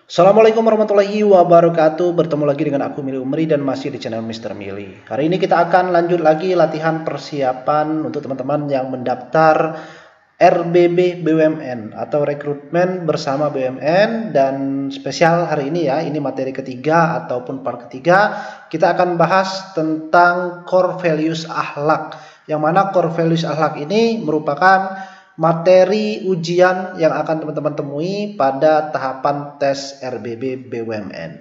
Assalamualaikum warahmatullahi wabarakatuh. Bertemu lagi dengan aku Mili Umri dan masih di channel Mr. Mili. Hari ini kita akan lanjut lagi latihan persiapan untuk teman-teman yang mendaftar RBB BUMN atau rekrutmen bersama BUMN, dan spesial hari ini ya, ini materi ketiga ataupun part ketiga. Kita akan bahas tentang core values akhlak, yang mana core values akhlak ini merupakan materi ujian yang akan teman-teman temui pada tahapan tes RBB BUMN.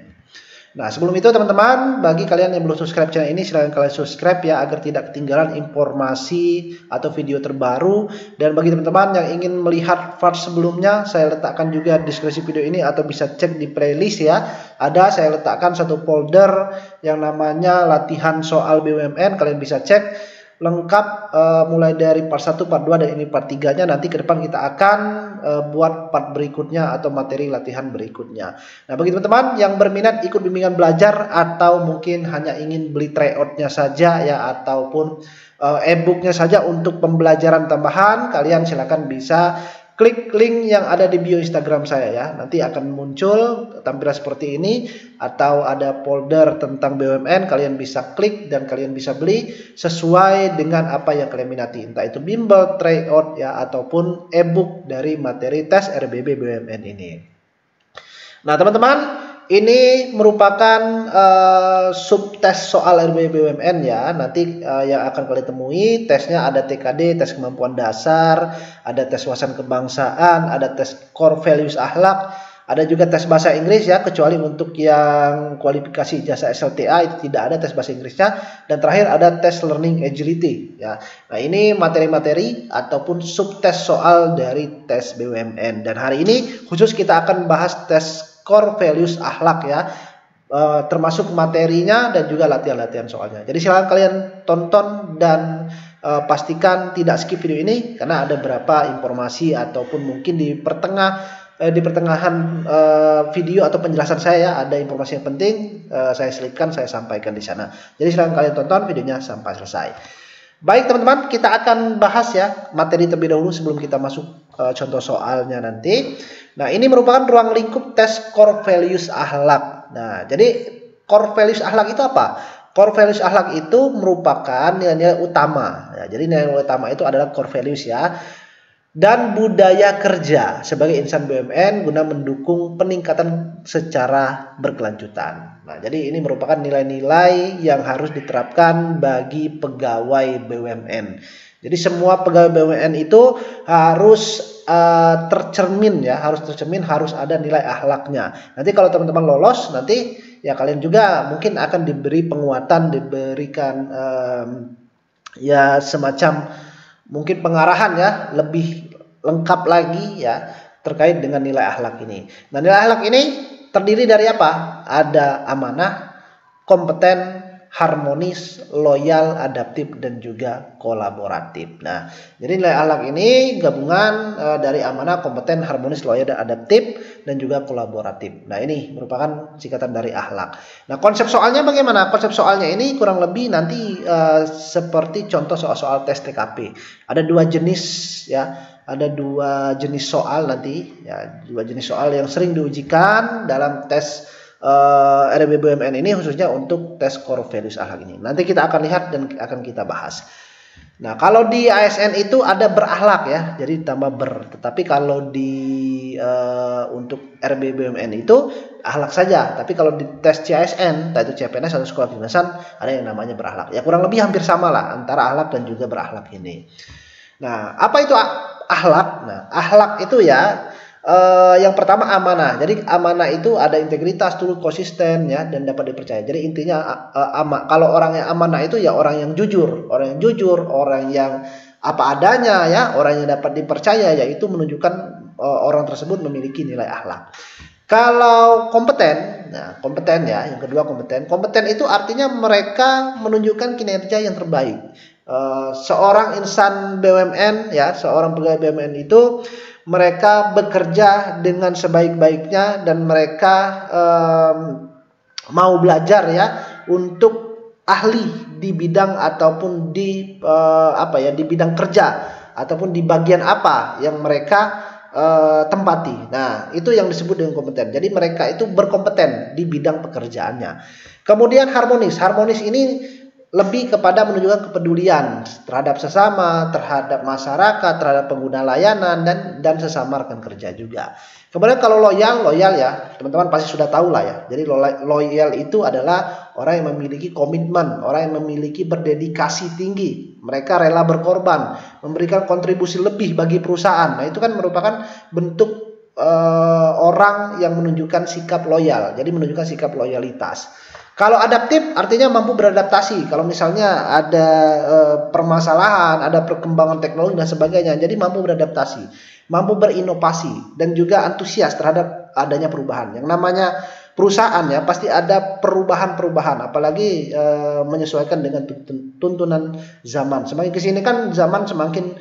Nah, sebelum itu teman-teman, bagi kalian yang belum subscribe channel ini, silahkan kalian subscribe ya, agar tidak ketinggalan informasi atau video terbaru. Dan bagi teman-teman yang ingin melihat part sebelumnya, saya letakkan juga deskripsi video ini atau bisa cek di playlist ya. Saya letakkan satu folder yang namanya latihan soal BUMN, kalian bisa cek lengkap mulai dari part 1, part 2, dan ini part 3-nya. Nanti ke depan kita akan buat part berikutnya atau materi latihan berikutnya. Nah, bagi teman-teman yang berminat ikut bimbingan belajar atau mungkin hanya ingin beli tryout-nya saja ya, ataupun e-booknya saja untuk pembelajaran tambahan, kalian silakan bisa klik link yang ada di bio Instagram saya ya. Nanti akan muncul tampilan seperti ini, atau ada folder tentang BUMN, kalian bisa klik dan kalian bisa beli sesuai dengan apa yang kalian minati, entah itu bimbel, tryout ya, ataupun e-book dari materi tes RBB BUMN ini. Nah, teman-teman, ini merupakan subtes soal RBB BUMN ya. Nanti yang akan kalian temui tesnya ada TKD, tes kemampuan dasar, ada tes wawasan kebangsaan, ada tes core values akhlak, ada juga tes bahasa Inggris ya, kecuali untuk yang kualifikasi ijazah SLTA itu tidak ada tes bahasa Inggrisnya, dan terakhir ada tes learning agility ya. Nah, ini materi-materi ataupun subtes soal dari tes BUMN, dan hari ini khusus kita akan bahas tes core values akhlak ya, termasuk materinya dan juga latihan-latihan soalnya. Jadi silakan kalian tonton dan pastikan tidak skip video ini, karena ada beberapa informasi ataupun mungkin di pertengahan video atau penjelasan saya ya, ada informasi yang penting saya selipkan, saya sampaikan di sana. Jadi silakan kalian tonton videonya sampai selesai. Baik teman-teman, kita akan bahas ya materi terlebih dahulu sebelum kita masuk contoh soalnya nanti. Nah, ini merupakan ruang lingkup tes core values akhlak. Nah, jadi core values akhlak itu apa? Core values akhlak itu merupakan nilai-nilai utama. Ya, jadi nilai utama itu adalah core values ya, dan budaya kerja sebagai insan BUMN guna mendukung peningkatan secara berkelanjutan. Nah, jadi ini merupakan nilai-nilai yang harus diterapkan bagi pegawai BUMN. Jadi semua pegawai BUMN itu harus tercermin ya, harus ada nilai akhlaknya. Nanti kalau teman-teman lolos, nanti ya kalian juga mungkin akan diberi penguatan, diberikan ya semacam mungkin pengarahan ya, lebih lengkap lagi ya terkait dengan nilai akhlak ini. Nah, nilai akhlak ini terdiri dari apa? Ada amanah, kompeten, harmonis, loyal, adaptif, dan juga kolaboratif. Nah, jadi nilai akhlak ini gabungan dari amanah, kompeten, harmonis, loyal, dan adaptif, dan juga kolaboratif. Nah, ini merupakan singkatan dari akhlak. Nah, konsep soalnya bagaimana? Konsep soalnya ini kurang lebih nanti seperti contoh soal-soal tes TKP. Ada dua jenis ya. Ada dua jenis soal nanti ya, dua jenis soal yang sering diujikan dalam tes RBB BUMN ini, khususnya untuk tes core values akhlak ini. Nanti kita akan lihat dan akan kita bahas. Nah, kalau di ASN itu ada berakhlak ya, jadi tambah ber. Tetapi kalau di untuk RBB BUMN itu akhlak saja. Tapi kalau di tes CASN, yaitu CPNS atau sekolah kedinasan, ada yang namanya berakhlak. Ya kurang lebih hampir sama lah antara akhlak dan juga berakhlak ini. Nah, apa itu akhlak? Nah, akhlak itu ya yang pertama amanah. Jadi amanah itu ada integritas, tulus, konsisten ya, dan dapat dipercaya. Jadi intinya kalau orang yang amanah itu ya orang yang jujur, orang yang apa adanya ya, orang yang dapat dipercaya, yaitu menunjukkan orang tersebut memiliki nilai akhlak. Kalau kompeten, nah kompeten ya, yang kedua kompeten. Kompeten itu artinya mereka menunjukkan kinerja yang terbaik. Seorang insan BUMN ya, seorang pegawai BUMN itu mereka bekerja dengan sebaik-baiknya, dan mereka mau belajar ya untuk ahli di bidang ataupun di di bidang kerja ataupun di bagian apa yang mereka tempati. Nah, itu yang disebut dengan kompeten. Jadi mereka itu berkompeten di bidang pekerjaannya. Kemudian harmonis. Harmonis ini lebih kepada menunjukkan kepedulian terhadap sesama, terhadap masyarakat, terhadap pengguna layanan dan sesama rekan kerja juga. Kemudian kalau loyal ya, teman-teman pasti sudah tahu lah ya. Jadi loyal itu adalah orang yang memiliki komitmen, orang yang memiliki berdedikasi tinggi. Mereka rela berkorban, memberikan kontribusi lebih bagi perusahaan. Nah, itu kan merupakan bentuk orang yang menunjukkan sikap loyal. Jadi menunjukkan sikap loyalitas. Kalau adaptif artinya mampu beradaptasi. Kalau misalnya ada permasalahan, ada perkembangan teknologi dan sebagainya, jadi mampu beradaptasi, mampu berinovasi dan juga antusias terhadap adanya perubahan. Yang namanya perusahaan ya pasti ada perubahan-perubahan, apalagi menyesuaikan dengan tuntunan zaman. Semakin kesini kan zaman semakin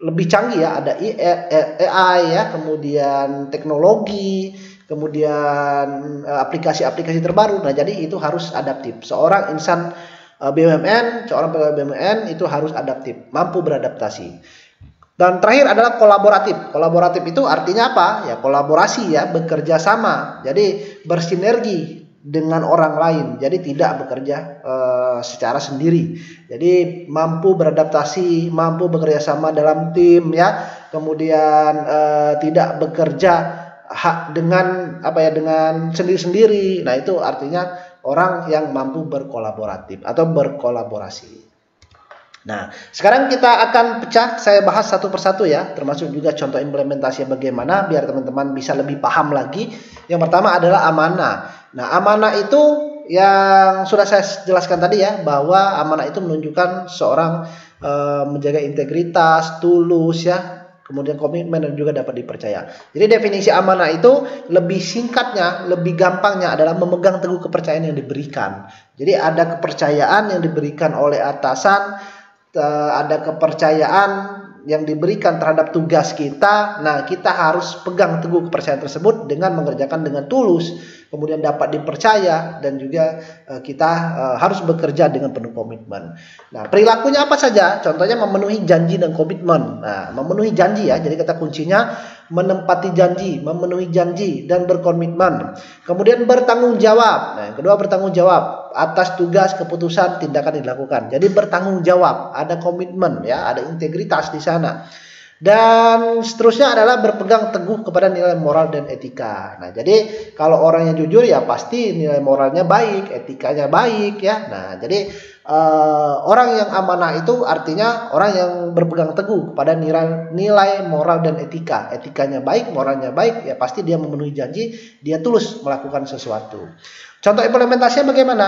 lebih canggih ya, ada AI ya, kemudian teknologi, kemudian aplikasi-aplikasi terbaru. Nah, jadi itu harus adaptif. Seorang insan seorang pegawai BUMN itu harus adaptif, mampu beradaptasi. Dan terakhir adalah kolaboratif. Kolaboratif itu artinya apa? Ya kolaborasi ya, bekerja sama. Jadi bersinergi dengan orang lain. Jadi tidak bekerja secara sendiri. Jadi mampu beradaptasi, mampu bekerja sama dalam tim ya. Kemudian tidak bekerja dengan dengan sendiri-sendiri. Nah, itu artinya orang yang mampu berkolaboratif atau berkolaborasi. Nah, sekarang kita akan pecah, saya bahas satu persatu ya, termasuk juga contoh implementasinya bagaimana biar teman-teman bisa lebih paham lagi. Yang pertama adalah amanah. Nah, amanah itu yang sudah saya jelaskan tadi ya, bahwa amanah itu menunjukkan seorang menjaga integritas, tulus ya, kemudian komitmen dan juga dapat dipercaya. Jadi definisi amanah itu lebih singkatnya, lebih gampangnya adalah memegang teguh kepercayaan yang diberikan. Jadi ada kepercayaan yang diberikan oleh atasan, ada kepercayaan yang diberikan terhadap tugas kita. Nah, kita harus pegang teguh kepercayaan tersebut dengan mengerjakan dengan tulus, kemudian dapat dipercaya, dan juga kita harus bekerja dengan penuh komitmen. Nah, perilakunya apa saja? Contohnya memenuhi janji dan komitmen. Nah, memenuhi janji ya, jadi kata kuncinya menempati janji, memenuhi janji dan berkomitmen. Kemudian bertanggung jawab. Nah, yang kedua bertanggung jawab atas tugas, keputusan, tindakan yang dilakukan. Jadi bertanggung jawab, ada komitmen ya, ada integritas di sana. Dan seterusnya adalah berpegang teguh kepada nilai moral dan etika. Nah, jadi kalau orang yang jujur ya pasti nilai moralnya baik, etikanya baik ya. Nah, jadi orang yang amanah itu artinya orang yang berpegang teguh kepada nilai moral dan etika. Etikanya baik, moralnya baik, ya pasti dia memenuhi janji, dia tulus melakukan sesuatu. Contoh implementasinya bagaimana?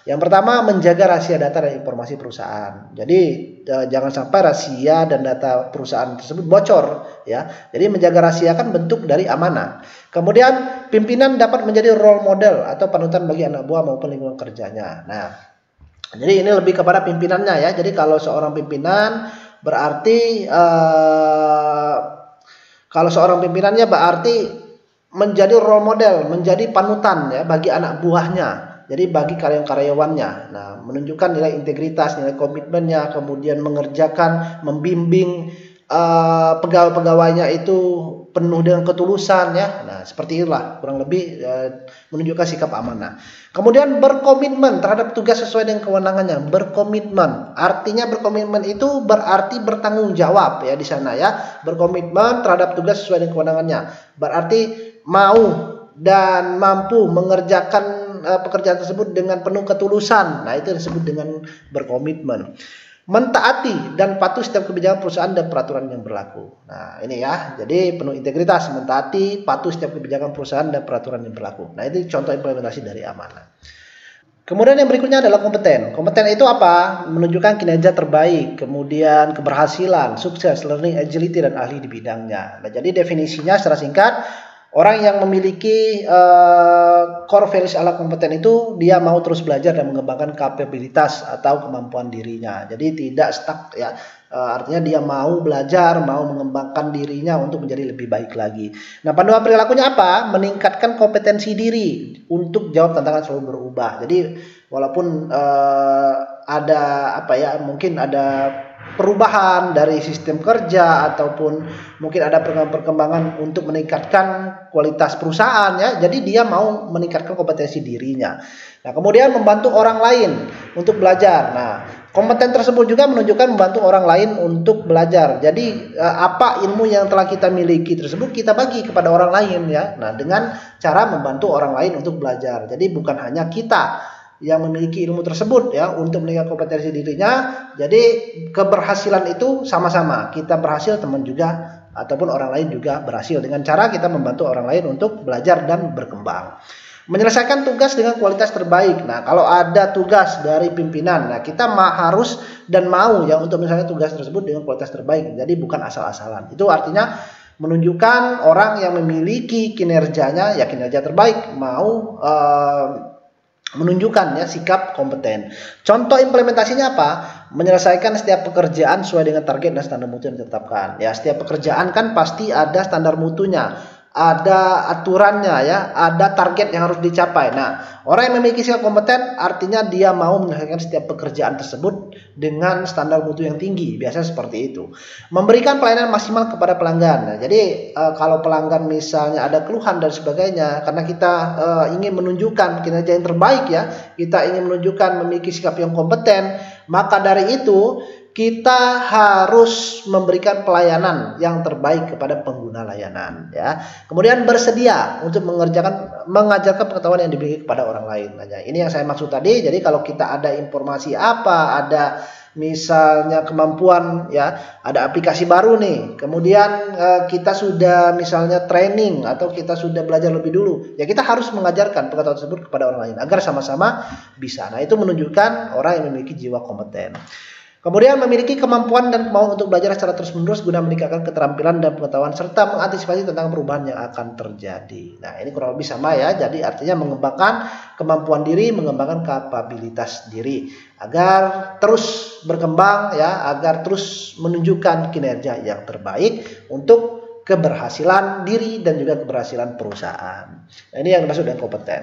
Yang pertama, menjaga rahasia data dan informasi perusahaan. Jadi jangan sampai rahasia dan data perusahaan tersebut bocor ya. Jadi menjaga rahasia kan bentuk dari amanah. Kemudian pimpinan dapat menjadi role model atau panutan bagi anak buah maupun lingkungan kerjanya. Nah, jadi ini lebih kepada pimpinannya ya. Jadi kalau seorang pimpinan berarti kalau seorang pimpinannya berarti menjadi role model, menjadi panutan ya bagi anak buahnya. Jadi bagi karyawan-karyawannya. Nah, menunjukkan nilai integritas, nilai komitmennya, kemudian mengerjakan, membimbing pegawai-pegawainya itu penuh dengan ketulusan ya. Nah, seperti itulah kurang lebih menunjukkan sikap amanah. Kemudian berkomitmen terhadap tugas sesuai dengan kewenangannya. Berkomitmen. Artinya berkomitmen itu berarti bertanggung jawab ya di sana ya. Berkomitmen terhadap tugas sesuai dengan kewenangannya. Berarti mau dan mampu mengerjakan pekerjaan tersebut dengan penuh ketulusan. Nah, itu disebut dengan berkomitmen. Mentaati dan patuh setiap kebijakan perusahaan dan peraturan yang berlaku. Nah, ini ya. Jadi penuh integritas, mentaati, patuh setiap kebijakan perusahaan dan peraturan yang berlaku. Nah, itu contoh implementasi dari amanah. Kemudian yang berikutnya adalah kompeten. Kompeten itu apa? Menunjukkan kinerja terbaik, kemudian keberhasilan, sukses, learning agility, dan ahli di bidangnya. Nah, jadi definisinya secara singkat, orang yang memiliki core values ala kompeten itu dia mau terus belajar dan mengembangkan kapabilitas atau kemampuan dirinya. Jadi tidak stuck ya. Artinya dia mau belajar, mau mengembangkan dirinya untuk menjadi lebih baik lagi. Nah, panduan perilakunya apa? Meningkatkan kompetensi diri untuk jawab tantangan selalu berubah. Jadi walaupun ada mungkin ada perubahan dari sistem kerja ataupun mungkin ada perkembangan untuk meningkatkan kualitas perusahaan ya. Jadi dia mau meningkatkan kompetensi dirinya. Nah, kemudian membantu orang lain untuk belajar. Nah, kompeten tersebut juga menunjukkan membantu orang lain untuk belajar. Jadi apa ilmu yang telah kita miliki tersebut kita bagi kepada orang lain ya. Nah, dengan cara membantu orang lain untuk belajar. Jadi bukan hanya kita yang memiliki ilmu tersebut ya untuk meningkatkan kompetensi dirinya. Jadi keberhasilan itu sama-sama. Kita berhasil, teman juga ataupun orang lain juga berhasil dengan cara kita membantu orang lain untuk belajar dan berkembang. Menyelesaikan tugas dengan kualitas terbaik. Nah, kalau ada tugas dari pimpinan, nah kita harus dan mau ya untuk misalnya tugas tersebut dengan kualitas terbaik. Jadi bukan asal-asalan. Itu artinya menunjukkan orang yang memiliki kinerjanya ya kinerja terbaik, mau menunjukkan ya sikap kompeten. Contoh implementasinya apa? Menyelesaikan setiap pekerjaan sesuai dengan target dan standar mutu yang ditetapkan. Ya, setiap pekerjaan kan pasti ada standar mutunya, ada aturannya ya, ada target yang harus dicapai. Nah, orang yang memiliki sikap kompeten artinya dia mau menyelesaikan setiap pekerjaan tersebut dengan standar mutu yang tinggi. Biasanya seperti itu. Memberikan pelayanan maksimal kepada pelanggan. Nah, jadi kalau pelanggan misalnya ada keluhan dan sebagainya, karena kita ingin menunjukkan kinerja yang terbaik ya, kita ingin menunjukkan memiliki sikap yang kompeten, maka dari itu kita harus memberikan pelayanan yang terbaik kepada pengguna layanan ya. Kemudian bersedia untuk mengajarkan pengetahuan yang dimiliki kepada orang lain. Nah, ini yang saya maksud tadi. Jadi kalau kita ada informasi apa, ada misalnya kemampuan ya, ada aplikasi baru nih. Kemudian kita sudah misalnya training atau kita sudah belajar lebih dulu. Ya kita harus mengajarkan pengetahuan tersebut kepada orang lain agar sama-sama bisa. Nah, itu menunjukkan orang yang memiliki jiwa kompeten. Kemudian memiliki kemampuan dan kemauan untuk belajar secara terus-menerus guna meningkatkan keterampilan dan pengetahuan serta mengantisipasi tentang perubahan yang akan terjadi. Nah, ini kurang lebih sama ya. Jadi artinya mengembangkan kemampuan diri, mengembangkan kapabilitas diri agar terus berkembang ya, agar terus menunjukkan kinerja yang terbaik untuk keberhasilan diri dan juga keberhasilan perusahaan. Nah, ini yang dimaksud dengan kompeten.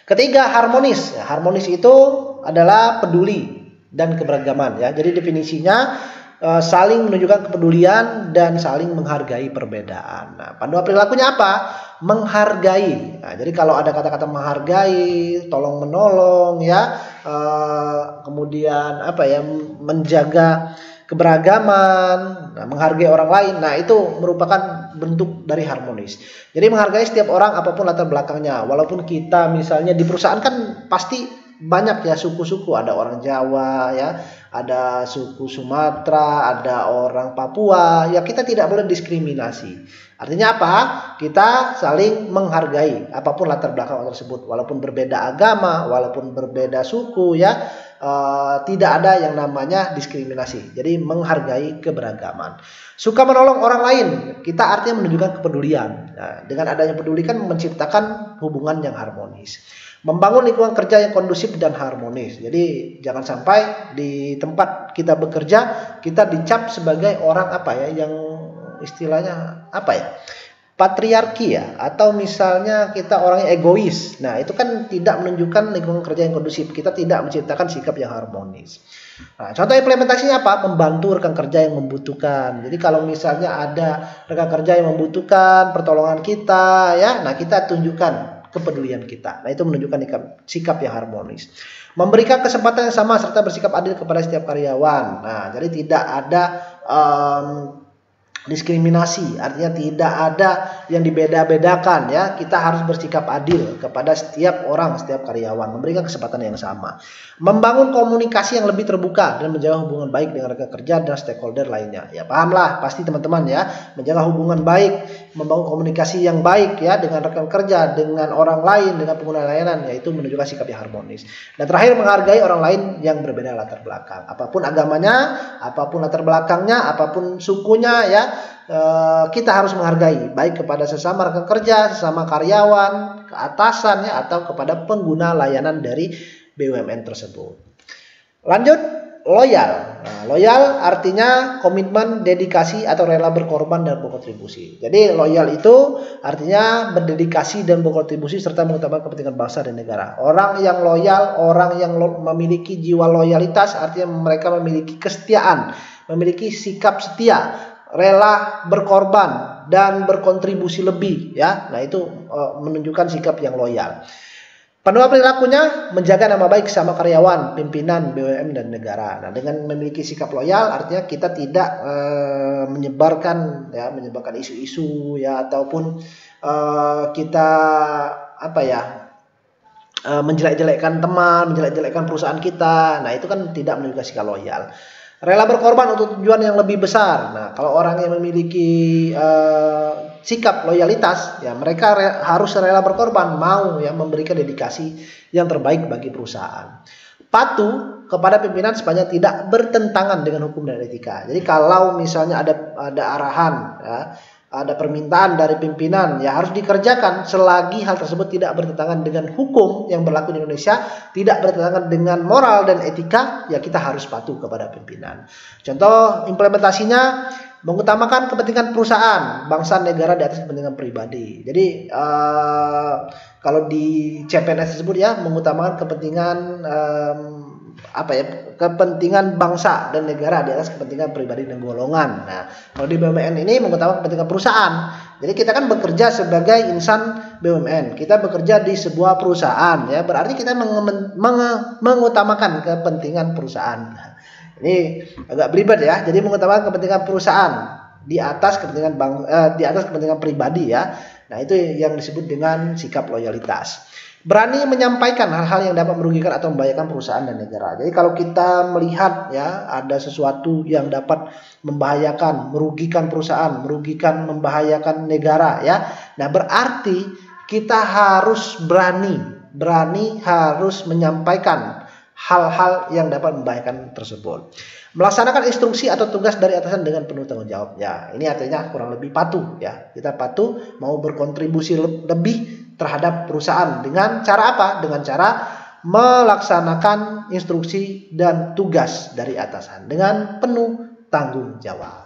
Ketiga, harmonis. Ya, harmonis itu adalah peduli dan keberagaman ya. Jadi definisinya saling menunjukkan kepedulian dan saling menghargai perbedaan. Nah, panduan perilakunya apa? Menghargai. Nah, jadi kalau ada kata-kata menghargai, tolong menolong ya, kemudian apa ya, menjaga keberagaman, nah, menghargai orang lain. Nah, itu merupakan bentuk dari harmonis. Jadi menghargai setiap orang apapun latar belakangnya. Walaupun kita misalnya di perusahaan kan pasti banyak ya suku-suku, ada orang Jawa ya, ada suku Sumatera, ada orang Papua, ya kita tidak boleh diskriminasi. Artinya apa? Kita saling menghargai apapun latar belakang orang tersebut, walaupun berbeda agama, walaupun berbeda suku ya, tidak ada yang namanya diskriminasi. Jadi menghargai keberagaman. Suka menolong orang lain, kita artinya menunjukkan kepedulian. Nah, dengan adanya peduli kan menciptakan hubungan yang harmonis. Membangun lingkungan kerja yang kondusif dan harmonis. Jadi jangan sampai di tempat kita bekerja kita dicap sebagai orang apa ya, yang istilahnya apa ya, patriarki ya, atau misalnya kita orang yang egois. Nah, itu kan tidak menunjukkan lingkungan kerja yang kondusif. Kita tidak menciptakan sikap yang harmonis. Nah, contoh implementasinya apa? Membantu rekan kerja yang membutuhkan. Jadi kalau misalnya ada rekan kerja yang membutuhkan pertolongan kita ya, nah kita tunjukkan kepedulian kita. Nah, itu menunjukkan sikap yang harmonis. Memberikan kesempatan yang sama serta bersikap adil kepada setiap karyawan. Nah, jadi tidak ada diskriminasi, artinya tidak ada yang dibeda-bedakan ya. Kita harus bersikap adil kepada setiap orang, setiap karyawan, memberikan kesempatan yang sama. Membangun komunikasi yang lebih terbuka dan menjaga hubungan baik dengan rekan kerja dan stakeholder lainnya. Ya, pahamlah pasti teman-teman ya, menjaga hubungan baik, membangun komunikasi yang baik ya dengan rekan kerja, dengan orang lain, dengan pengguna layanan, yaitu menunjukkan sikap yang harmonis. Dan terakhir, menghargai orang lain yang berbeda latar belakang. Apapun agamanya, apapun latar belakangnya, apapun sukunya ya, kita harus menghargai baik kepada sesama rekan kerja, sesama karyawan, ke atasan ya, atau kepada pengguna layanan dari BUMN tersebut. Lanjut, loyal. Nah, loyal artinya komitmen, dedikasi atau rela berkorban dan berkontribusi. Jadi loyal itu artinya berdedikasi dan berkontribusi serta mengutamakan kepentingan bangsa dan negara. Orang yang loyal, orang yang memiliki jiwa loyalitas artinya mereka memiliki kesetiaan, memiliki sikap setia, rela berkorban dan berkontribusi lebih, ya. Nah, itu menunjukkan sikap yang loyal. Penuh perilakunya menjaga nama baik sama karyawan, pimpinan, BUMN dan negara. Nah, dengan memiliki sikap loyal artinya kita tidak menyebarkan isu-isu ya ataupun kita menjelek-jelekkan teman, menjelek-jelekkan perusahaan kita. Nah, itu kan tidak menunjukkan sikap loyal. Rela berkorban untuk tujuan yang lebih besar. Nah, kalau orang yang memiliki sikap loyalitas, ya mereka harus rela berkorban, mau ya memberikan dedikasi yang terbaik bagi perusahaan. Patuh kepada pimpinan sepanjang tidak bertentangan dengan hukum dan etika. Jadi kalau misalnya ada arahan, ya, ada permintaan dari pimpinan, ya harus dikerjakan selagi hal tersebut tidak bertentangan dengan hukum yang berlaku di Indonesia, tidak bertentangan dengan moral dan etika, ya kita harus patuh kepada pimpinan. Contoh implementasinya, mengutamakan kepentingan perusahaan, bangsa, negara di atas kepentingan pribadi. Jadi kalau di CPNS tersebut ya mengutamakan kepentingan kepentingan bangsa dan negara di atas kepentingan pribadi dan golongan. Nah, kalau di BUMN ini mengutamakan kepentingan perusahaan. Jadi kita kan bekerja sebagai insan BUMN, kita bekerja di sebuah perusahaan, ya berarti kita mengutamakan kepentingan perusahaan. Nah, ini agak belibet ya. Jadi mengutamakan kepentingan perusahaan di atas kepentingan pribadi ya. Nah, itu yang disebut dengan sikap loyalitas. Berani menyampaikan hal-hal yang dapat merugikan atau membahayakan perusahaan dan negara. Jadi kalau kita melihat ya ada sesuatu yang dapat membahayakan, merugikan perusahaan, membahayakan negara ya. Nah, berarti kita harus berani harus menyampaikan hal-hal yang dapat membahayakan tersebut. Melaksanakan instruksi atau tugas dari atasan dengan penuh tanggung jawab. Ya, ini artinya kurang lebih patuh ya. Kita patuh mau berkontribusi lebih terhadap perusahaan dengan cara apa? Dengan cara melaksanakan instruksi dan tugas dari atasan dengan penuh tanggung jawab.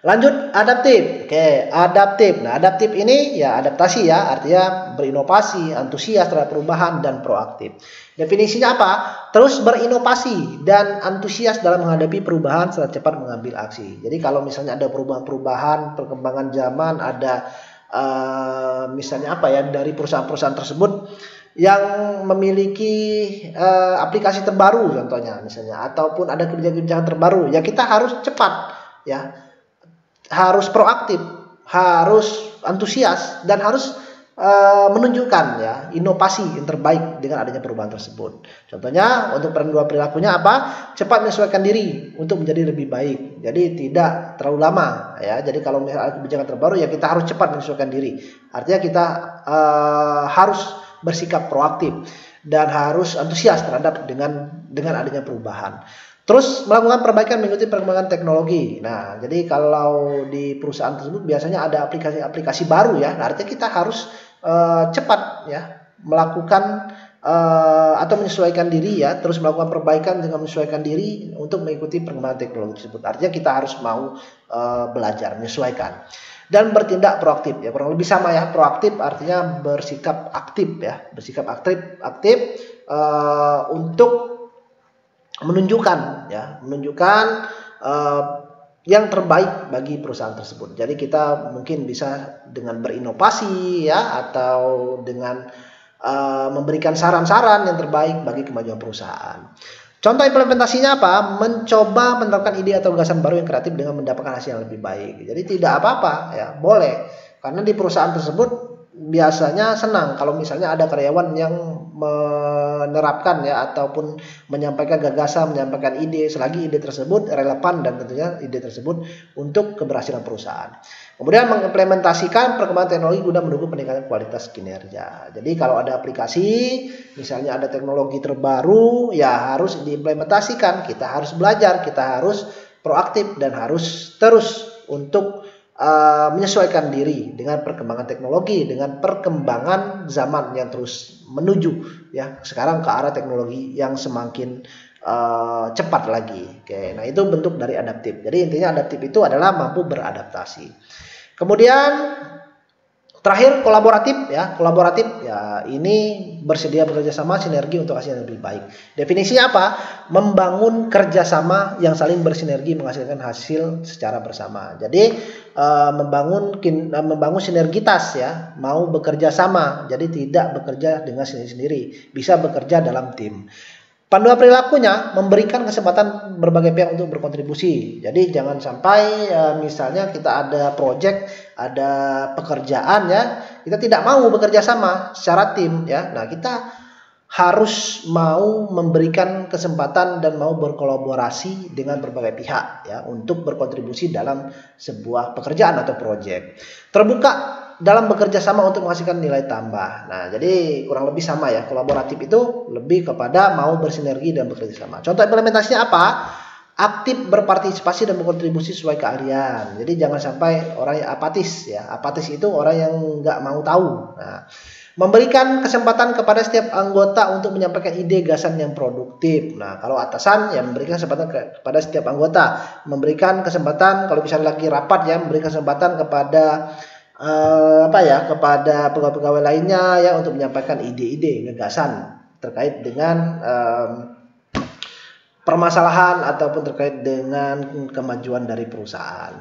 Lanjut, adaptif. Oke, adaptif. Nah, adaptif ini ya adaptasi ya, artinya berinovasi, antusias terhadap perubahan dan proaktif. Definisinya apa? Terus berinovasi dan antusias dalam menghadapi perubahan serta cepat mengambil aksi. Jadi kalau misalnya ada perubahan-perubahan, perkembangan zaman, ada misalnya dari perusahaan-perusahaan tersebut yang memiliki aplikasi terbaru contohnya misalnya, ataupun ada kebijakan-kebijakan terbaru, ya kita harus cepat ya, harus proaktif, harus antusias dan harus menunjukkan ya inovasi yang terbaik dengan adanya perubahan tersebut. Contohnya untuk peran perilakunya apa? Cepat menyesuaikan diri untuk menjadi lebih baik. Jadi tidak terlalu lama ya. Jadi kalau misalnya kebijakan terbaru ya kita harus cepat menyesuaikan diri. Artinya kita harus bersikap proaktif dan harus antusias terhadap dengan adanya perubahan. Terus melakukan perbaikan mengikuti perkembangan teknologi. Nah, jadi kalau di perusahaan tersebut biasanya ada aplikasi baru ya. Nah, artinya kita harus cepat ya melakukan atau menyesuaikan diri ya, terus melakukan perbaikan dengan menyesuaikan diri untuk mengikuti perkembangan teknologi tersebut. Artinya kita harus mau belajar, menyesuaikan dan bertindak proaktif ya, kurang lebih sama ya. Proaktif artinya bersikap aktif ya, bersikap aktif untuk menunjukkan yang terbaik bagi perusahaan tersebut. Jadi kita mungkin bisa dengan berinovasi ya, atau dengan memberikan saran-saran yang terbaik bagi kemajuan perusahaan. Contoh implementasinya apa? Mencoba menerapkan ide atau gagasan baru yang kreatif dengan mendapatkan hasil yang lebih baik. Jadi tidak apa-apa ya, boleh. Karena di perusahaan tersebut biasanya senang kalau misalnya ada karyawan yang menerapkan ya ataupun menyampaikan gagasan, menyampaikan ide selagi ide tersebut relevan dan tentunya ide tersebut untuk keberhasilan perusahaan. Kemudian mengimplementasikan perkembangan teknologi guna mendukung peningkatan kualitas kinerja. Jadi kalau ada aplikasi, misalnya ada teknologi terbaru, ya harus diimplementasikan. Kita harus belajar, kita harus proaktif dan harus terus untuk menyesuaikan diri dengan perkembangan teknologi, dengan perkembangan zaman yang terus menuju ya sekarang ke arah teknologi yang semakin cepat lagi. Oke, nah itu bentuk dari adaptif. Jadi intinya adaptif itu adalah mampu beradaptasi. Kemudian terakhir kolaboratif ya. Kolaboratif ya ini bersedia bekerja sama, sinergi untuk hasil yang lebih baik. Definisinya apa? Membangun kerjasama yang saling bersinergi menghasilkan hasil secara bersama. Jadi membangun sinergitas ya, mau bekerja sama. Jadi tidak bekerja dengan sendiri-sendiri, bisa bekerja dalam tim. Panduan perilakunya memberikan kesempatan berbagai pihak untuk berkontribusi. Jadi jangan sampai misalnya kita ada project, ada pekerjaan ya, kita tidak mau bekerja sama secara tim ya. Nah, kita harus mau memberikan kesempatan dan mau berkolaborasi dengan berbagai pihak ya untuk berkontribusi dalam sebuah pekerjaan atau project. Terbuka dalam bekerja sama untuk menghasilkan nilai tambah. Nah, jadi kurang lebih sama ya. Kolaboratif itu lebih kepada mau bersinergi dan bekerja sama. Contoh implementasinya apa? Aktif berpartisipasi dan berkontribusi sesuai keahlian. Jadi jangan sampai orang yang apatis ya. Apatis itu orang yang nggak mau tahu. Nah, memberikan kesempatan kepada setiap anggota untuk menyampaikan ide gagasan yang produktif. Nah, kalau atasan ya memberikan kesempatan kepada setiap anggota. Memberikan kesempatan kalau misalnya lagi rapat ya, memberikan kesempatan kepada kepada pegawai-pegawai lainnya ya untuk menyampaikan ide-ide gagasan terkait dengan permasalahan ataupun terkait dengan kemajuan dari perusahaan.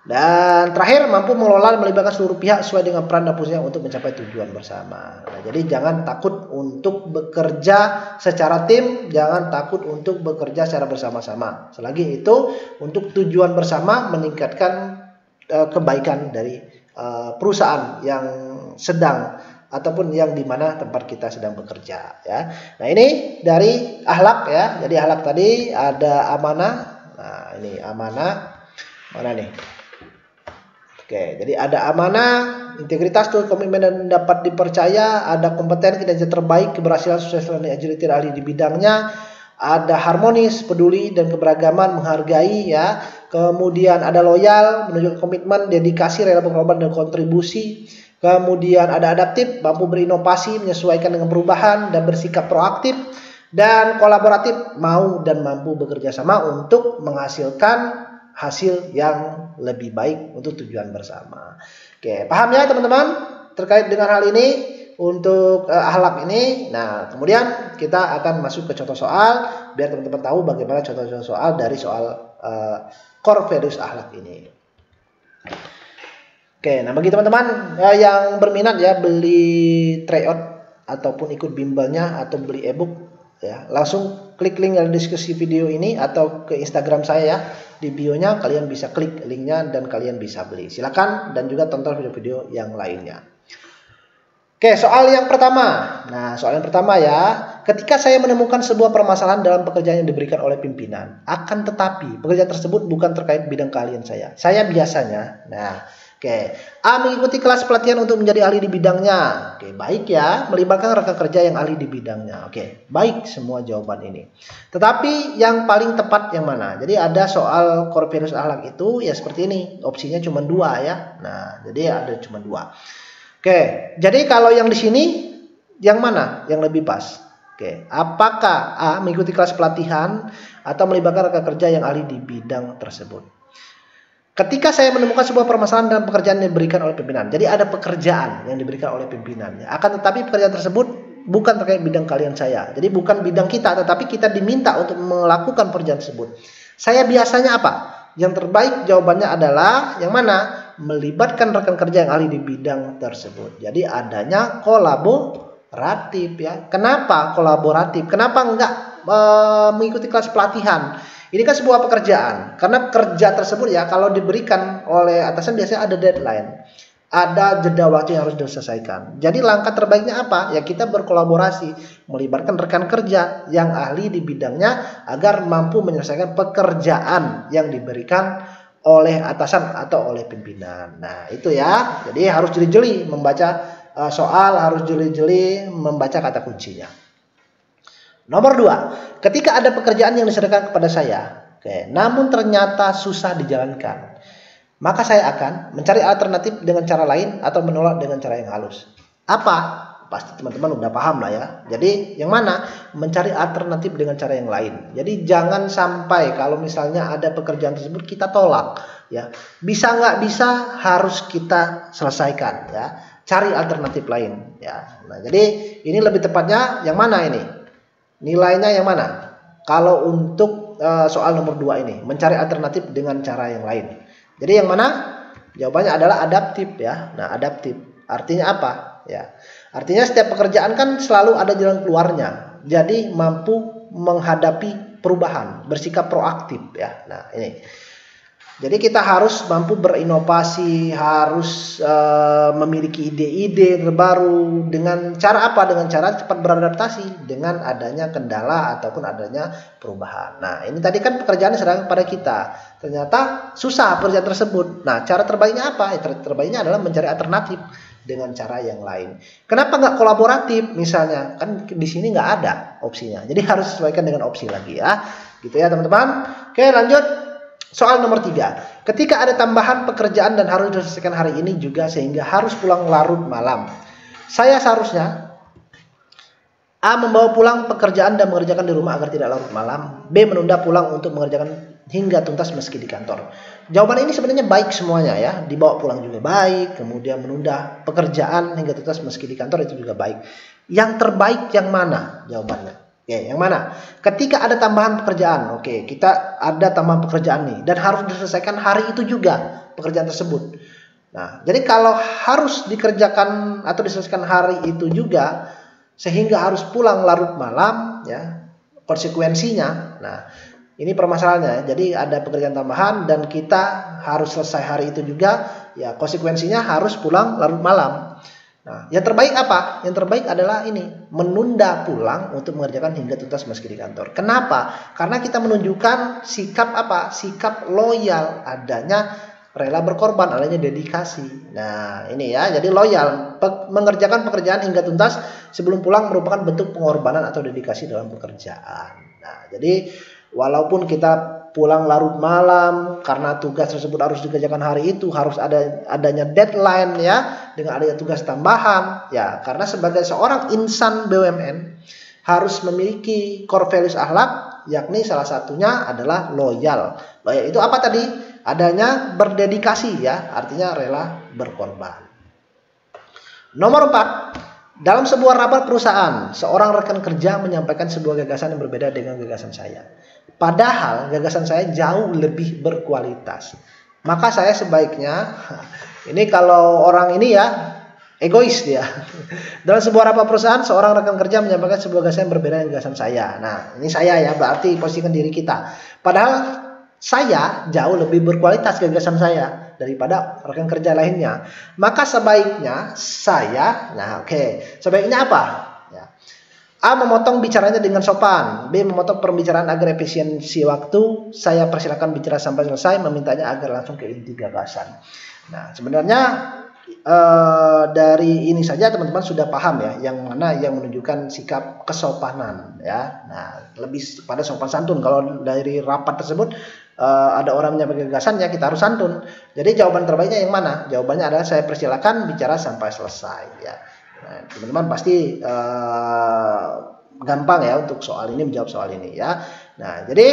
Dan terakhir mampu mengelola dan melibatkan seluruh pihak sesuai dengan peran dan fungsinya untuk mencapai tujuan bersama. Nah, jadi jangan takut untuk bekerja secara tim, jangan takut untuk bekerja secara bersama-sama. Selagi itu untuk tujuan bersama meningkatkan kebaikan dari perusahaan yang sedang ataupun yang di mana tempat kita sedang bekerja ya. Nah, ini dari akhlak ya. Jadi akhlak tadi ada amanah. Nah, ini amanah. Mana nih? Oke, jadi ada amanah, integritas tuh, komitmen dan dapat dipercaya, ada kompeten, kinerja terbaik, keberhasilan, sukses dan agility ahli di bidangnya. Ada harmonis, peduli dan keberagaman, menghargai ya. Kemudian ada loyal, menunjukkan komitmen, dedikasi, rela berkorban dan kontribusi. Kemudian ada adaptif, mampu berinovasi, menyesuaikan dengan perubahan dan bersikap proaktif. Dan kolaboratif, mau dan mampu bekerja sama untuk menghasilkan hasil yang lebih baik untuk tujuan bersama. Oke, paham ya teman-teman terkait dengan hal ini? Untuk akhlak ini. Nah, kemudian kita akan masuk ke contoh soal biar teman-teman tahu bagaimana contoh-contoh soal dari soal core values akhlak ini. Oke, nah bagi teman-teman yang berminat ya beli tryout ataupun ikut bimbelnya atau beli ebook ya, langsung klik link dari deskripsi video ini atau ke Instagram saya ya. Di bio-nya kalian bisa klik linknya dan kalian bisa beli. Silakan dan juga tonton video-video yang lainnya. Oke, soal yang pertama. Nah, soal yang pertama ya. Ketika saya menemukan sebuah permasalahan dalam pekerjaan yang diberikan oleh pimpinan, akan tetapi pekerjaan tersebut bukan terkait bidang keahlian saya. Saya biasanya, A. Mengikuti kelas pelatihan untuk menjadi ahli di bidangnya. Oke, baik ya. Melibatkan rekan kerja yang ahli di bidangnya. Oke, baik semua jawaban ini. Tetapi yang paling tepat yang mana? Jadi ada soal core values akhlak itu ya seperti ini. Opsinya cuma 2 ya. Nah, jadi ada cuma 2. Oke, jadi kalau yang di sini yang mana yang lebih pas? Oke, apakah A. Mengikuti kelas pelatihan atau melibatkan rekan kerja yang ahli di bidang tersebut? Ketika saya menemukan sebuah permasalahan dalam pekerjaan yang diberikan oleh pimpinan, jadi ada pekerjaan yang diberikan oleh pimpinan. Akan tetapi pekerjaan tersebut bukan terkait bidang kalian saya. Jadi bukan bidang kita, tetapi kita diminta untuk melakukan pekerjaan tersebut. Saya biasanya apa? Yang terbaik jawabannya adalah yang mana? Melibatkan rekan kerja yang ahli di bidang tersebut. Jadi adanya kolaboratif ya. Kenapa kolaboratif? Kenapa enggak mengikuti kelas pelatihan? Ini kan sebuah pekerjaan. Karena kerja tersebut ya kalau diberikan oleh atasan biasanya ada deadline. Ada jeda waktu yang harus diselesaikan. Jadi langkah terbaiknya apa? Ya kita berkolaborasi, melibatkan rekan kerja yang ahli di bidangnya agar mampu menyelesaikan pekerjaan yang diberikan oleh atasan atau oleh pimpinan. Nah, itu ya. Jadi harus jeli-jeli membaca soal, harus jeli-jeli membaca kata kuncinya. Nomor 2, ketika ada pekerjaan yang diserahkan kepada saya, namun ternyata susah dijalankan, maka saya akan mencari alternatif dengan cara lain atau menolak dengan cara yang halus. Apa pasti teman-teman udah paham lah ya. Jadi yang mana? Mencari alternatif dengan cara yang lain. Jadi jangan sampai kalau misalnya ada pekerjaan tersebut kita tolak ya. Bisa nggak bisa harus kita selesaikan ya. Cari alternatif lain ya. Nah, jadi ini lebih tepatnya yang mana ini? Nilainya yang mana? Kalau untuk soal nomor 2 ini, mencari alternatif dengan cara yang lain. Jadi yang mana? Jawabannya adalah adaptif ya. Nah, adaptif artinya apa? Ya. Artinya setiap pekerjaan kan selalu ada jalan keluarnya. Jadi mampu menghadapi perubahan, bersikap proaktif ya. Nah, ini. Jadi kita harus mampu berinovasi, harus memiliki ide-ide terbaru dengan cara apa? Dengan cara cepat beradaptasi dengan adanya kendala ataupun adanya perubahan. Nah, ini tadi kan pekerjaan sedang pada kita. Ternyata susah pekerjaan tersebut. Nah, cara terbaiknya apa? Cara terbaiknya adalah mencari alternatif dengan cara yang lain. Kenapa nggak kolaboratif misalnya? Kan di sini nggak ada opsinya. Jadi harus sesuaikan dengan opsi lagi ya. Gitu ya teman-teman. Oke, lanjut. Soal nomor 3. Ketika ada tambahan pekerjaan dan harus diselesaikan hari ini juga sehingga harus pulang larut malam. Saya seharusnya A. Membawa pulang pekerjaan dan mengerjakan di rumah agar tidak larut malam. B. Menunda pulang untuk mengerjakan hingga tuntas meski di kantor. Jawaban ini sebenarnya baik semuanya ya. Dibawa pulang juga baik. Kemudian menunda pekerjaan hingga tuntas meski di kantor itu juga baik. Yang terbaik yang mana jawabannya? Oke, yang mana? Ketika ada tambahan pekerjaan, oke, kita ada tambahan pekerjaan nih dan harus diselesaikan hari itu juga pekerjaan tersebut. Nah, jadi kalau harus dikerjakan atau diselesaikan hari itu juga sehingga harus pulang larut malam, ya, konsekuensinya. Nah, ini permasalahannya. Jadi ada pekerjaan tambahan dan kita harus selesai hari itu juga, ya, konsekuensinya harus pulang larut malam. Nah, yang terbaik apa? Yang terbaik adalah ini, menunda pulang untuk mengerjakan hingga tuntas meski di kantor. Kenapa? Karena kita menunjukkan sikap apa? Sikap loyal, adanya rela berkorban, adanya dedikasi. Nah, ini ya, jadi loyal, mengerjakan pekerjaan hingga tuntas sebelum pulang merupakan bentuk pengorbanan atau dedikasi dalam pekerjaan. Nah, jadi walaupun kita pulang larut malam karena tugas tersebut harus dikerjakan hari itu, harus adanya deadline ya, dengan adanya tugas tambahan ya, karena sebagai seorang insan BUMN harus memiliki core values akhlak, yakni salah satunya adalah loyal. Loyal itu apa tadi? Adanya berdedikasi ya, artinya rela berkorban. Nomor 4, dalam sebuah rapat perusahaan, seorang rekan kerja menyampaikan sebuah gagasan yang berbeda dengan gagasan saya. Padahal gagasan saya jauh lebih berkualitas. Maka saya sebaiknya, ini kalau orang ini ya, egois dia. Dalam sebuah rapat perusahaan, seorang rekan kerja menyampaikan sebuah gagasan yang berbeda dengan gagasan saya. Nah, ini saya ya, berarti posisikan diri kita. Padahal saya jauh lebih berkualitas gagasan saya daripada rekan kerja lainnya. Maka sebaiknya saya, sebaiknya apa? Ya. A. Memotong bicaranya dengan sopan. B. Memotong pembicaraan agar efisiensi waktu. Saya persilakan bicara sampai selesai, memintanya agar langsung ke inti gagasan. Nah, sebenarnya dari ini saja teman-teman sudah paham ya, yang mana yang menunjukkan sikap kesopanan ya. Nah, lebih pada sopan santun. Kalau dari rapat tersebut ada orang menyampaikan gagasan ya, kita harus santun. Jadi jawaban terbaiknya yang mana? Jawabannya adalah saya persilakan bicara sampai selesai ya. Nah, teman-teman pasti gampang ya untuk soal ini, menjawab soal ini ya. Nah, jadi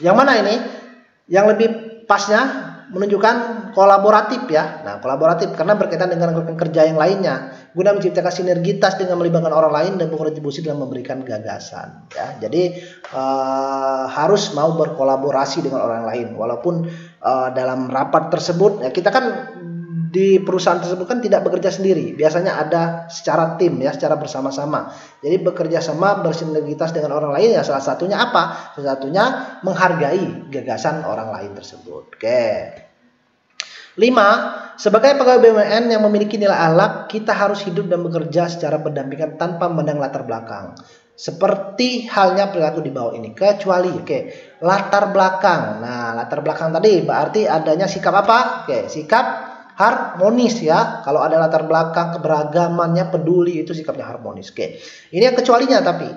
yang mana ini? Yang lebih pasnya menunjukkan kolaboratif ya. Nah, kolaboratif karena berkaitan dengan rekan kerja yang lainnya, guna menciptakan sinergitas dengan melibatkan orang lain dan berkontribusi dalam memberikan gagasan ya. Jadi harus mau berkolaborasi dengan orang lain, walaupun dalam rapat tersebut ya, kita kan di perusahaan tersebut kan tidak bekerja sendiri, biasanya ada secara tim ya, secara bersama-sama. Jadi bekerja sama, bersinergitas dengan orang lain ya, salah satunya apa? Salah satunya menghargai gagasan orang lain tersebut. Oke. 5. Sebagai pegawai BUMN yang memiliki nilai akhlak, kita harus hidup dan bekerja secara berdampingan tanpa memandang latar belakang. Seperti halnya perilaku di bawah ini, kecuali latar belakang. Nah, latar belakang tadi berarti adanya sikap apa? Sikap harmonis ya. Kalau ada latar belakang keberagamannya peduli, itu sikapnya harmonis. Ini yang kecualinya tapi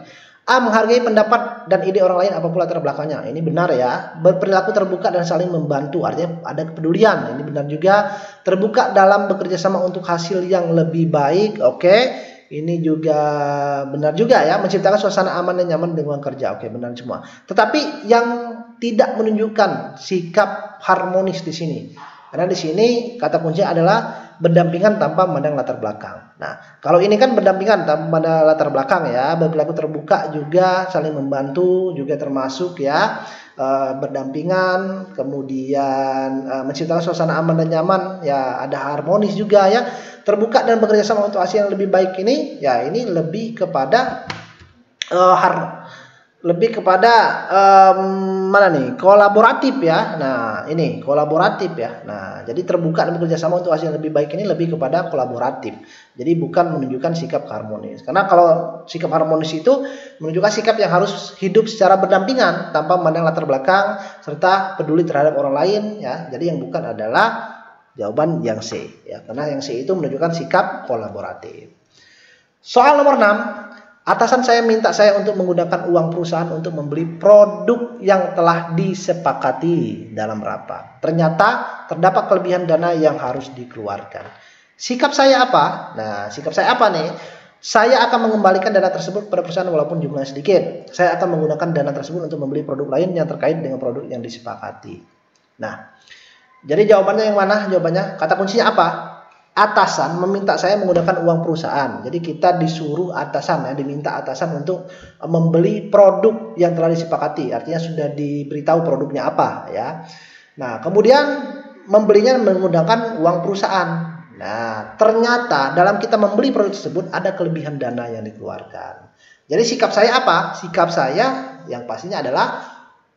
A. Menghargai pendapat dan ide orang lain apapun latar belakangnya. Ini benar ya. Berperilaku terbuka dan saling membantu, artinya ada kepedulian. Ini benar juga. Terbuka dalam bekerja sama untuk hasil yang lebih baik. Ini juga benar juga ya, menciptakan suasana aman dan nyaman di lingkungan kerja. Oke, benar semua. Tetapi yang tidak menunjukkan sikap harmonis di sini. Karena di sini kata kuncinya adalah berdampingan tanpa memandang latar belakang. Nah, kalau ini kan berdampingan tanpa memandang latar belakang ya, berperilaku terbuka juga, saling membantu juga termasuk ya, berdampingan, kemudian menciptakan suasana aman dan nyaman, ya ada harmonis juga ya, terbuka dan bekerja sama untuk hasil yang lebih baik ini, ya ini lebih kepada mana nih, kolaboratif ya. Nah ini kolaboratif ya. Nah jadi terbuka dan bekerja sama untuk hasil yang lebih baik ini lebih kepada kolaboratif. Jadi bukan menunjukkan sikap harmonis. Karena kalau sikap harmonis itu menunjukkan sikap yang harus hidup secara berdampingan tanpa memandang latar belakang serta peduli terhadap orang lain ya. Jadi yang bukan adalah jawaban yang C ya. Karena yang C itu menunjukkan sikap kolaboratif. Soal nomor 6. Atasan saya minta saya untuk menggunakan uang perusahaan untuk membeli produk yang telah disepakati dalam rapat. Ternyata terdapat kelebihan dana yang harus dikeluarkan. Sikap saya apa? Nah, sikap saya apa nih? Saya akan mengembalikan dana tersebut pada perusahaan walaupun jumlahnya sedikit. Saya akan menggunakan dana tersebut untuk membeli produk lain yang terkait dengan produk yang disepakati. Nah, jadi jawabannya yang mana? Jawabannya kata kuncinya apa? Atasan meminta saya menggunakan uang perusahaan. Jadi kita disuruh atasan ya, diminta atasan untuk membeli produk yang telah disepakati. Artinya sudah diberitahu produknya apa ya. Nah, kemudian membelinya menggunakan uang perusahaan. Nah, ternyata dalam kita membeli produk tersebut ada kelebihan dana yang dikeluarkan. Jadi sikap saya apa? Sikap saya yang pastinya adalah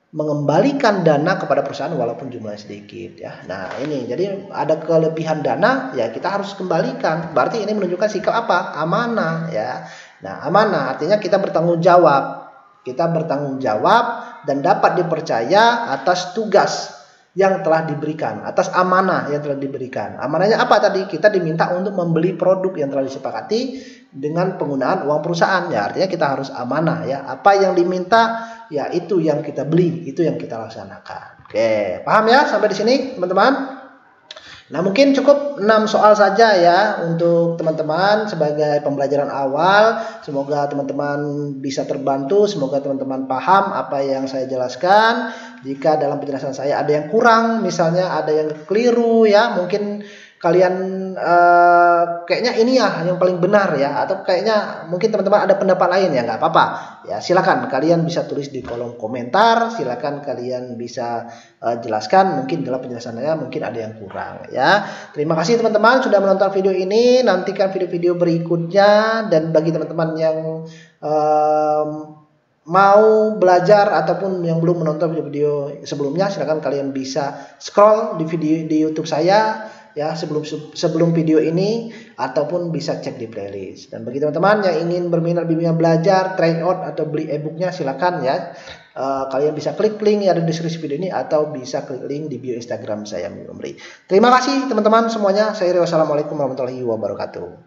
mengembalikan dana kepada perusahaan walaupun jumlahnya sedikit ya. Nah ini jadi ada kelebihan dana ya kita harus kembalikan. Berarti ini menunjukkan sikap apa? Amanah ya. Nah amanah artinya kita bertanggung jawab. Kita bertanggung jawab dan dapat dipercaya atas tugas yang telah diberikan, atas amanah yang telah diberikan. Amanahnya apa tadi? Kita diminta untuk membeli produk yang telah disepakati dengan penggunaan uang perusahaan ya. Artinya kita harus amanah ya. Apa yang diminta ya itu yang kita beli, itu yang kita laksanakan. Oke, paham ya sampai di sini teman-teman? Nah mungkin cukup 6 soal saja ya untuk teman-teman sebagai pembelajaran awal. Semoga teman-teman bisa terbantu, semoga teman-teman paham apa yang saya jelaskan. Jika dalam penjelasan saya ada yang kurang, misalnya ada yang keliru ya, mungkin kalian kayaknya ini ya yang paling benar ya, atau kayaknya mungkin teman-teman ada pendapat lain ya, nggak apa-apa ya, silakan kalian bisa tulis di kolom komentar, silakan kalian bisa jelaskan mungkin dalam penjelasannya mungkin ada yang kurang ya. Terima kasih teman-teman sudah menonton video ini, nantikan video-video berikutnya, dan bagi teman-teman yang mau belajar ataupun yang belum menonton video-video sebelumnya, silakan kalian bisa scroll di video di YouTube saya ya sebelum video ini, ataupun bisa cek di playlist. Dan bagi teman-teman yang ingin berminat bimbingan belajar, try out atau beli e-booknya, silakan ya. Kalian bisa klik link yang ada di deskripsi video ini atau bisa klik link di bio Instagram saya Memri. Terima kasih teman-teman semuanya. Saya Rio, wassalamualaikum warahmatullahi wabarakatuh.